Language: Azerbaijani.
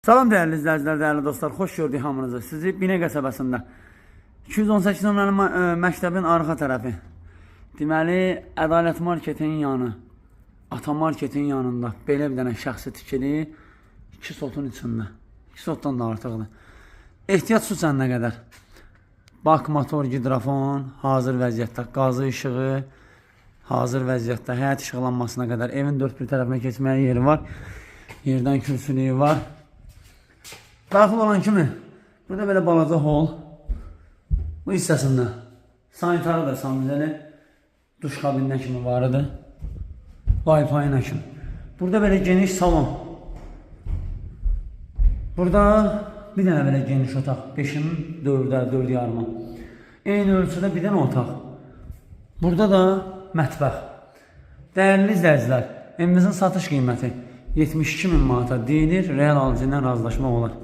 Salam değerli izləyicilər, değerli dostlar, xoş gördük hamınızı. Sizi Binə qəsəbəsində 218 nömrəli məktəbin arxa tərəfi, deməli, Ədalət Marketin yanı, Ata Marketin yanında belə bir dənə şəxsi tikili 2 sotun içində, 2 sotdan da artıqdır. Ehtiyat su səninə qədər, bak motor, gidrafon, hazır vəziyyətdə, qazı işığı, hazır vəziyyətdə, həyat işıqlanmasına qədər, evin dörd bir tərəfinə keçməyə yeri var, yerdən kürsülüyü var. Daxil olan kimi, burada belə balaca hol, bu hissəsində sanitarı da sanizəli, duş kabinə kimi var idi, Wi-Fi-nə kimi. Burada belə geniş salon, burada bir dənə belə geniş otaq, 5'in 4'ə, 4 yarıma, eyni ölçüdə bir dənə otaq. Burada da mətbəx. Dəyərli izləyicilər, evimizin satış qiyməti 72.000 manata deyilir, real alıcı ilə razılaşmaq olar.